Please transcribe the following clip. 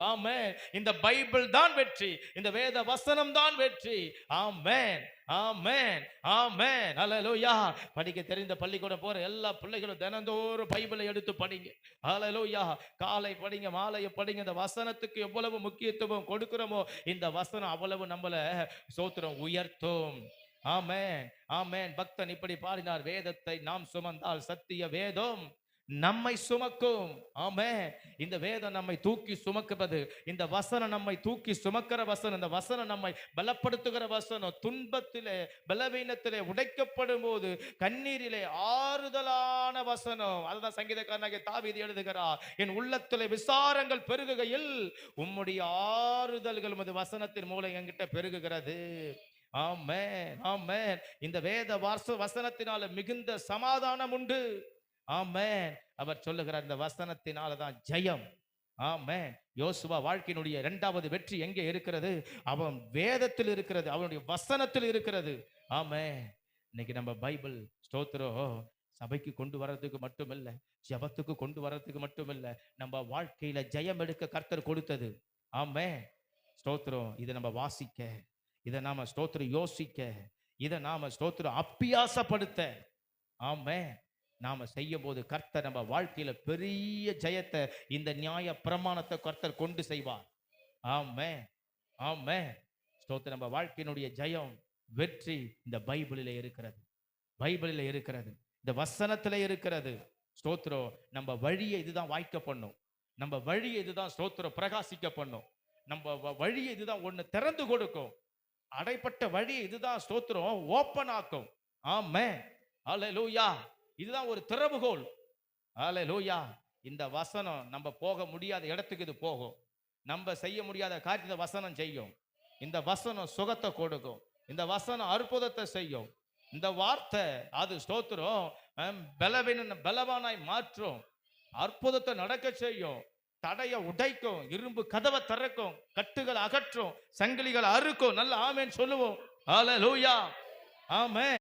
ஆமென். இந்த பைபிள் தான் வெற்றி. இந்த வேத வசனம் தான் வெற்றி. ஆமென். ஆமென். ஆமென். ஹalleluya. படிக்க தெரிந்த பள்ளிக்கூடம் போற எல்லா பிள்ளைகளும் தினந்தோறும் பைபிளை எடுத்து படிங்க. ஹalleluya. காலை படிங்க, மாலையை படிங்க. இந்த வசனத்துக்கு எவ்வளவு முக்கியத்துவம் கொடுக்கிறோமோ இந்த வசனம் அவ்வளவு நம்மள ஸ்தோத்திரம் உயர்த்தும். ஆமென். ஆமென். பக்தன் இப்படி பாடினார், வேதத்தை நாம் சுமந்தால் சத்திய வேதம் நம்மை சுமக்கும். ஆமென். இந்த வேதம் நம்மை தூக்கி சுமக்குவது, இந்த வசனம் நம்மை தூக்கி சுமக்கிற வசனம், இந்த வசனம் நம்மை பலப்படுத்துகிற வசனம். துன்பத்திலே பலவீனத்திலே உடைக்கப்படும் போது கண்ணீரிலே ஆறுதலான வசனம். அதுதான் சங்கீதக்காரனாகிய தாவீது எழுதுகிறார், என் உள்ளத்திலே விசாரங்கள் பெருகுகையில் உம்முடைய ஆறுதல்கள் உமது வசனத்தின் மூலம் என்கிட்ட பெருகுகிறது. ஆமென். ஆமென். இந்த வேத வசனத்தினால மிகுந்த சமாதானம் உண்டு. ஆமென். அவர் சொல்லுகிறார், இந்த வசனத்தினால தான் ஜெயம். ஆமென். யோசுவா வாழ்க்கையினுடைய இரண்டாவது வெற்றி எங்கே இருக்கிறது? அவன் வேதத்தில் இருக்கிறது, அவனுடைய வசனத்தில் இருக்கிறது. ஆமென். இன்னைக்கு நம்ம பைபிள் ஸ்தோத்திரம் சபைக்கு கொண்டு வர்றதுக்கு மட்டுமில்ல, ஜெபத்துக்கு கொண்டு வர்றதுக்கு மட்டுமில்ல, நம்ம வாழ்க்கையில ஜெயம் எடுக்க கர்த்தர் கொடுத்தது. ஆமென். ஸ்தோத்திரம். இதை நம்ம வாசிக்க, இதை நாம ஸ்தோத்திரம் யோசிக்க, இதை நாம ஸ்தோத்திரம் அப்பியாசப்படுத்த, ஆமென், நாம செய்யும் போது கர்த்தர் நம்ம வாழ்க்கையில பெரிய ஜெயத்தை, இந்த நியாய பிரமாணத்தை கர்த்தர் கொண்டு செய்வார். ஆமென். ஆமென். ஸ்தோத்திரம். நம்ம வாழ்க்கையினுடைய ஜெயம், வெற்றி இந்த பைபிளிலே இருக்கிறது. பைபிளிலே இருக்கிறது, இந்த வசனத்திலே இருக்கிறது. ஸ்தோத்திரம். நம்ம வழியை இதுதான் வாய்க்க பண்ணும். நம்ம வழியை இதுதான் ஸ்தோத்திரம் பிரகாசிக்க பண்ணும். நம்ம வழியை இதுதான் ஒண்ணு திறந்து கொடுக்கும். அடைப்பட்ட வழி இதுதான் ஸ்தோத்திரம் ஓபன் ஆக்கும். ஆமென். ஹalleluya. இதுதான் ஒரு திறவுகோல். ஹalleluya. இந்த வசனம் நம்ம போக முடியாத இடத்துக்கு இது போகும். நம்ம செய்ய முடியாத காரியத்தை வசனம் செய்யும். இந்த வசனம் சுகத்தை கொடுக்கும். இந்த வசனம் அற்புதத்தை செய்யும். இந்த வார்த்தை அது ஸ்தோத்திரம் பலவானாய் மாற்றும். அற்புதத்தை நடக்க செய்யும். தடையை உடைக்கும். இரும்பு கதவை திறக்கும். கட்டுகள் அகற்றும். சங்கிலிகள் அறுக்கும். நல்ல ஆமென் சொல்லுவோம். ஹalleluya. ஆமென்.